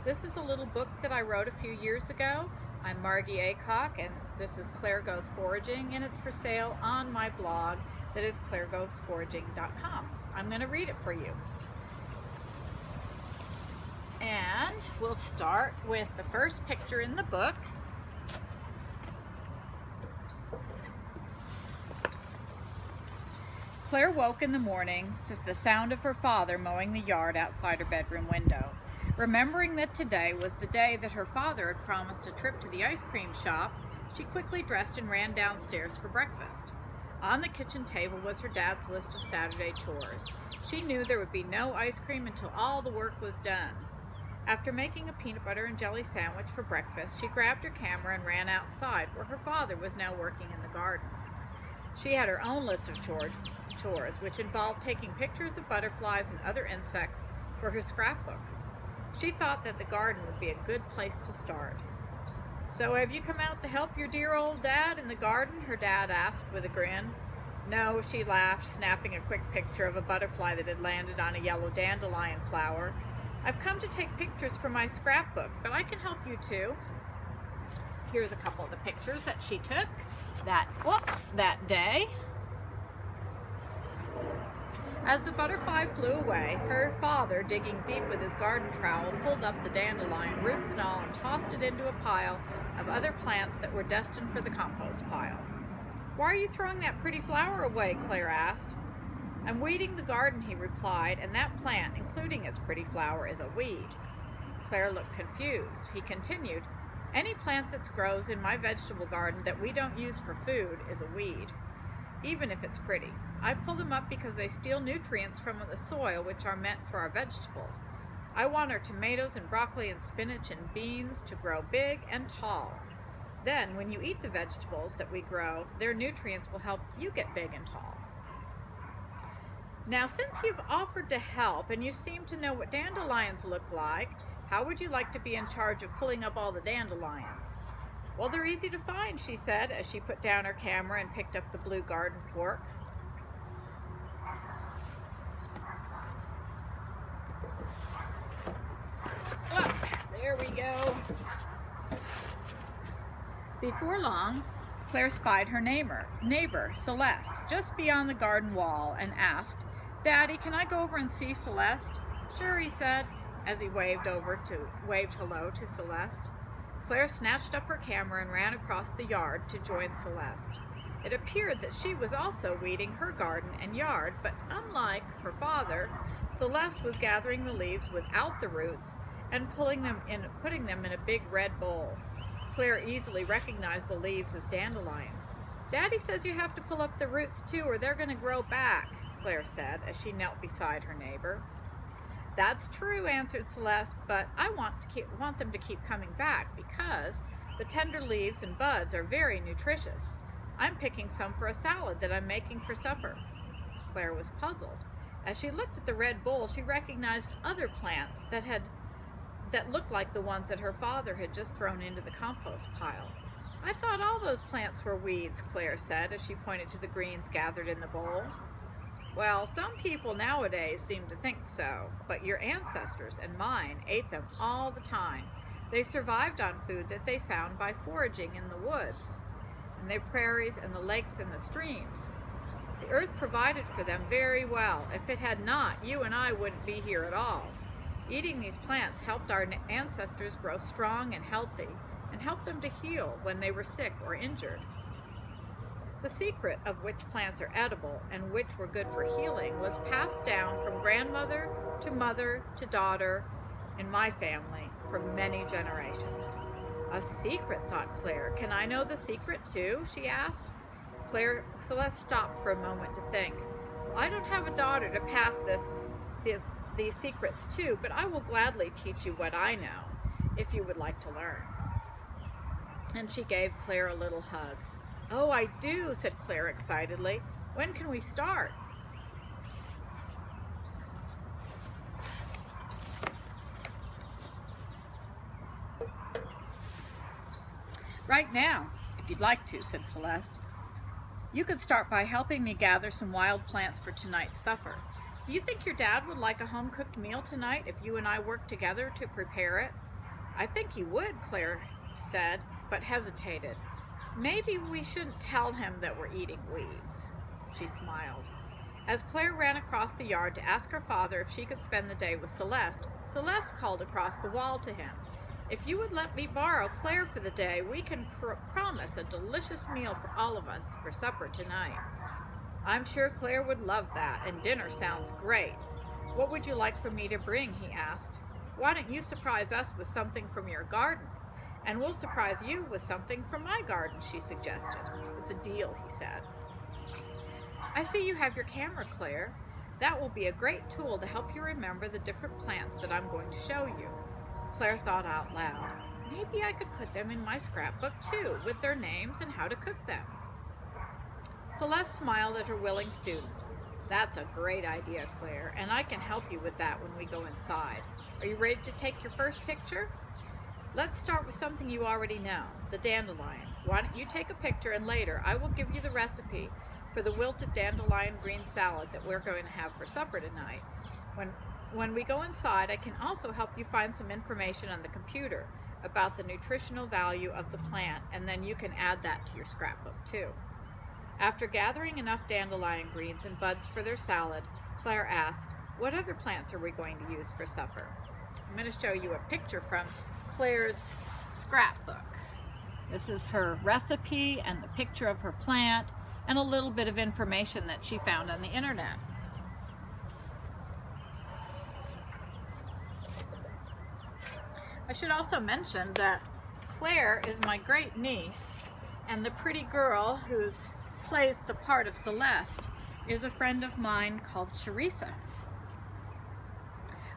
This is a little book that I wrote a few years ago. I'm Margaret Aycock, and this is Clair Goes Foraging, and it's for sale on my blog that is clairgoesforaging.com. I'm going to read it for you. And we'll start with the first picture in the book. Claire woke in the morning to the sound of her father mowing the yard outside her bedroom window. Remembering that today was the day that her father had promised a trip to the ice cream shop, she quickly dressed and ran downstairs for breakfast. On the kitchen table was her dad's list of Saturday chores. She knew there would be no ice cream until all the work was done. After making a peanut butter and jelly sandwich for breakfast, she grabbed her camera and ran outside, where her father was now working in the garden. She had her own list of chores, which involved taking pictures of butterflies and other insects for her scrapbook. She thought that the garden would be a good place to start. "So have you come out to help your dear old dad in the garden?" her dad asked with a grin. "No," she laughed, snapping a quick picture of a butterfly that had landed on a yellow dandelion flower. "I've come to take pictures for my scrapbook, but I can help you too." Here's a couple of the pictures that she took that day. As the butterfly flew away, her father, digging deep with his garden trowel, pulled up the dandelion, roots and all, and tossed it into a pile of other plants that were destined for the compost pile. "Why are you throwing that pretty flower away?" Claire asked. "I'm weeding the garden," he replied, "and that plant, including its pretty flower, is a weed." Claire looked confused. He continued, "Any plant that grows in my vegetable garden that we don't use for food is a weed, even if it's pretty. I pull them up because they steal nutrients from the soil, which are meant for our vegetables. I want our tomatoes and broccoli and spinach and beans to grow big and tall. Then, when you eat the vegetables that we grow, their nutrients will help you get big and tall. Now, since you've offered to help and you seem to know what dandelions look like, how would you like to be in charge of pulling up all the dandelions?" "Well, they're easy to find," she said as she put down her camera and picked up the blue garden fork. Oh, there we go. Before long, Claire spied her neighbor, Celeste, just beyond the garden wall and asked, "Daddy, can I go over and see Celeste?" "Sure," he said, as he waved hello to Celeste. Claire snatched up her camera and ran across the yard to join Celeste. It appeared that she was also weeding her garden and yard, but unlike her father, Celeste was gathering the leaves without the roots and putting them in a big red bowl. Claire easily recognized the leaves as dandelion. "Daddy says you have to pull up the roots too, or they're going to grow back," Claire said as she knelt beside her neighbor. "That's true," answered Celeste, "but I want them to keep coming back because the tender leaves and buds are very nutritious. I'm picking some for a salad that I'm making for supper." Claire was puzzled. As she looked at the red bowl, she recognized other plants that looked like the ones that her father had just thrown into the compost pile. "I thought all those plants were weeds," Claire said as she pointed to the greens gathered in the bowl. "Well, some people nowadays seem to think so, but your ancestors and mine ate them all the time. They survived on food that they found by foraging in the woods, and the prairies and the lakes and the streams. The earth provided for them very well. If it had not, you and I wouldn't be here at all. Eating these plants helped our ancestors grow strong and healthy, and helped them to heal when they were sick or injured. The secret of which plants are edible and which were good for healing was passed down from grandmother to mother to daughter in my family for many generations." "A secret," thought Claire. "Can I know the secret too?" she asked. Celeste stopped for a moment to think. "I don't have a daughter to pass these secrets to, but I will gladly teach you what I know, if you would like to learn." And she gave Claire a little hug. "Oh, I do," said Claire excitedly. "When can we start?" "Right now, if you'd like to," said Celeste. "You could start by helping me gather some wild plants for tonight's supper. Do you think your dad would like a home-cooked meal tonight if you and I work together to prepare it? I think he would, Claire said, but hesitated. Maybe we shouldn't tell him that we're eating weeds. She smiled. As Claire ran across the yard to ask her father if she could spend the day with Celeste, Celeste called across the wall to him. If you would let me borrow Claire for the day, we can promise a delicious meal for all of us for supper tonight. I'm sure Claire would love that, and dinner sounds great. What would you like for me to bring? He asked. Why don't you surprise us with something from your garden? And we'll surprise you with something from my garden, she suggested. It's a deal, he said. I see you have your camera, Claire. That will be a great tool to help you remember the different plants that I'm going to show you. Claire thought out loud. Maybe I could put them in my scrapbook too, with their names and how to cook them. Celeste smiled at her willing student. That's a great idea, Claire, and I can help you with that when we go inside. Are you ready to take your first picture? Let's start with something you already know, the dandelion. Why don't you take a picture and later I will give you the recipe for the wilted dandelion green salad that we're going to have for supper tonight. When we go inside, I can also help you find some information on the computer about the nutritional value of the plant, and then you can add that to your scrapbook too. After gathering enough dandelion greens and buds for their salad, Claire asked, what other plants are we going to use for supper? I'm going to show you a picture from Claire's scrapbook. This is her recipe and the picture of her plant and a little bit of information that she found on the internet. I should also mention that Claire is my great niece, and the pretty girl who plays the part of Celeste is a friend of mine called Charissa.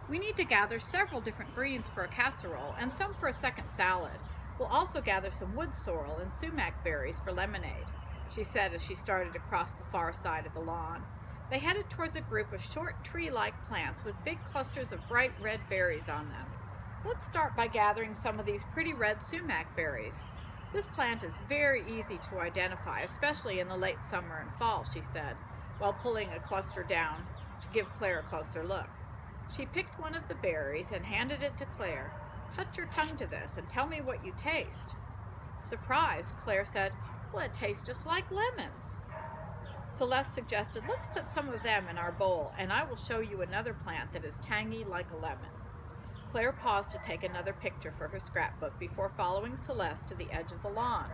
We need to gather several different greens for a casserole and some for a second salad. We'll also gather some wood sorrel and sumac berries for lemonade, she said as she started across the far side of the lawn. They headed towards a group of short tree-like plants with big clusters of bright red berries on them. Let's start by gathering some of these pretty red sumac berries. This plant is very easy to identify, especially in the late summer and fall, she said, while pulling a cluster down to give Claire a closer look. She picked one of the berries and handed it to Claire. Touch your tongue to this and tell me what you taste. Surprised, Claire said, well, it tastes just like lemons. Celeste suggested, let's put some of them in our bowl, and I will show you another plant that is tangy like a lemon. Claire paused to take another picture for her scrapbook before following Celeste to the edge of the lawn.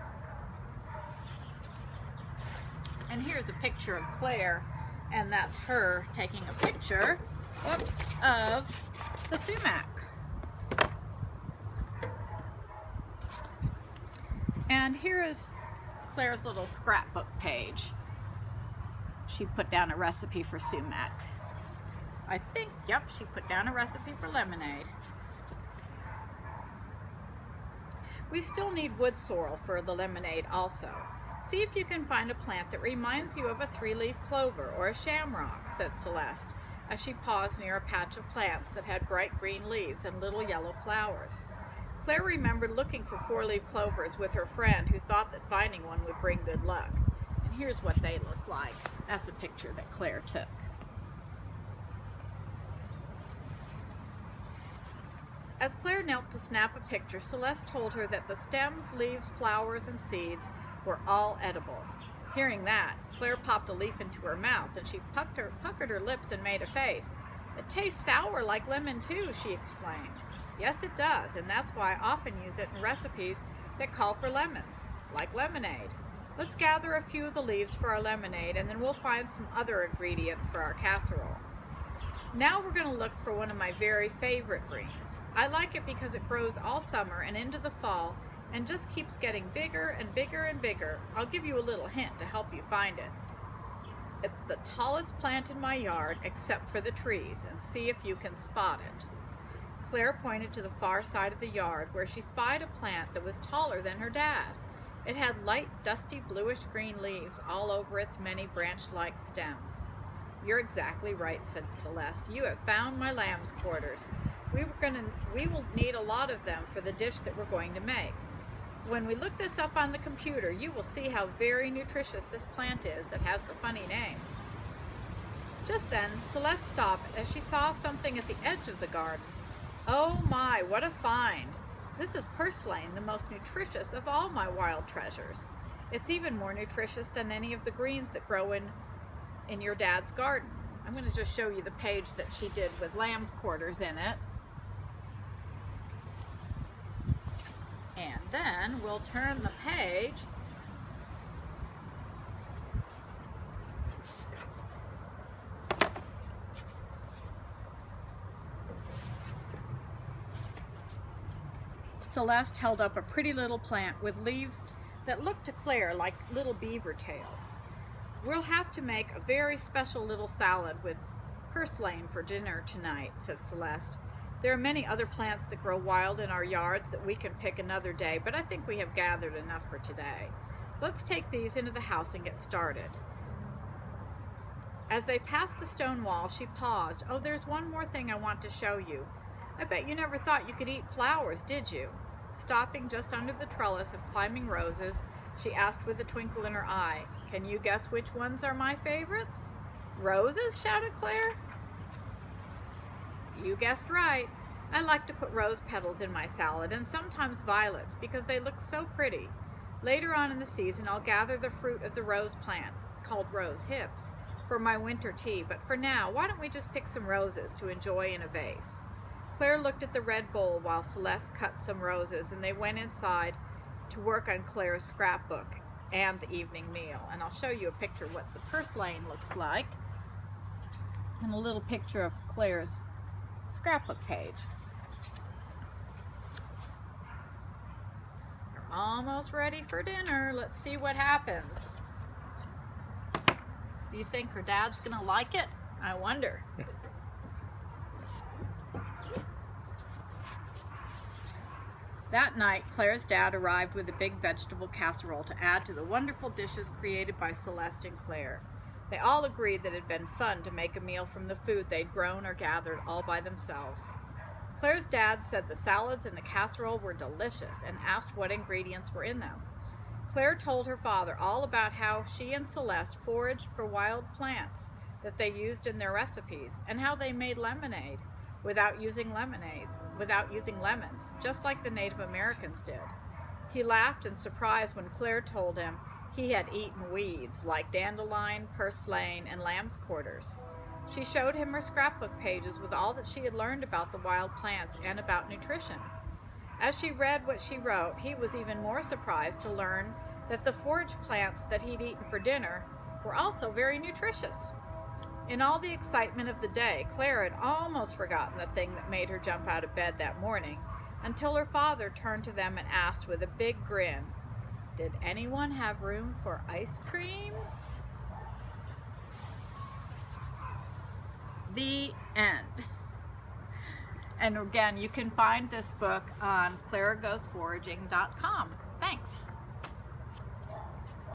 And here's a picture of Claire, and that's her taking a picture, of the sumac. And here is Claire's little scrapbook page. She put down a recipe for sumac. She put down a recipe for lemonade. We still need wood sorrel for the lemonade also. See if you can find a plant that reminds you of a three-leaf clover or a shamrock, said Celeste, as she paused near a patch of plants that had bright green leaves and little yellow flowers. Claire remembered looking for four-leaf clovers with her friend who thought that finding one would bring good luck. And here's what they look like. That's a picture that Claire took. As Claire knelt to snap a picture, Celeste told her that the stems, leaves, flowers, and seeds were all edible. Hearing that, Claire popped a leaf into her mouth, and she puckered her lips and made a face. It tastes sour like lemon too, she exclaimed. Yes, it does, and that's why I often use it in recipes that call for lemons, like lemonade. Let's gather a few of the leaves for our lemonade, and then we'll find some other ingredients for our casserole. Now we're going to look for one of my very favorite greens. I like it because it grows all summer and into the fall and just keeps getting bigger and bigger and bigger. I'll give you a little hint to help you find it. It's the tallest plant in my yard except for the trees, and see if you can spot it. Claire pointed to the far side of the yard where she spied a plant that was taller than her dad. It had light, dusty, bluish-green leaves all over its many branch-like stems. You're exactly right, said Celeste. You have found my lamb's quarters. We will need a lot of them for the dish that we're going to make. When we look this up on the computer, you will see how very nutritious this plant is that has the funny name. Just then, Celeste stopped as she saw something at the edge of the garden. Oh my, what a find! This is purslane, the most nutritious of all my wild treasures. It's even more nutritious than any of the greens that grow in your dad's garden. I'm going to just show you the page that she did with lamb's quarters in it. And then we'll turn the page Celeste held up a pretty little plant with leaves that looked to Claire like little beaver tails. We'll have to make a very special little salad with purslane for dinner tonight, said Celeste. There are many other plants that grow wild in our yards that we can pick another day, but I think we have gathered enough for today. Let's take these into the house and get started. As they passed the stone wall, she paused. Oh, there's one more thing I want to show you. I bet you never thought you could eat flowers, did you? Stopping just under the trellis of climbing roses, she asked with a twinkle in her eye, "Can you guess which ones are my favorites?" "Roses?" shouted Claire. "You guessed right. I like to put rose petals in my salad, and sometimes violets, because they look so pretty. Later on in the season, I'll gather the fruit of the rose plant, called rose hips, for my winter tea, but for now, why don't we just pick some roses to enjoy in a vase?" Claire looked at the red bowl while Celeste cut some roses, and they went inside to work on Claire's scrapbook and the evening meal. And I'll show you a picture of what the purslane looks like, and a little picture of Claire's scrapbook page. You're almost ready for dinner. Let's see what happens. Do you think her dad's gonna like it? I wonder. That night, Claire's dad arrived with a big vegetable casserole to add to the wonderful dishes created by Celeste and Claire. They all agreed that it had been fun to make a meal from the food they'd grown or gathered all by themselves. Claire's dad said the salads and the casserole were delicious and asked what ingredients were in them. Claire told her father all about how she and Celeste foraged for wild plants that they used in their recipes, and how they made lemonade without using lemons, just like the Native Americans did. He laughed in surprise when Claire told him he had eaten weeds like dandelion, purslane, and lamb's quarters. She showed him her scrapbook pages with all that she had learned about the wild plants and about nutrition. As she read what she wrote, he was even more surprised to learn that the forage plants that he'd eaten for dinner were also very nutritious. In all the excitement of the day, Claire had almost forgotten the thing that made her jump out of bed that morning, until her father turned to them and asked with a big grin, "Did anyone have room for ice cream?" The end. And again, you can find this book on clairgoesforaging.com. Thanks.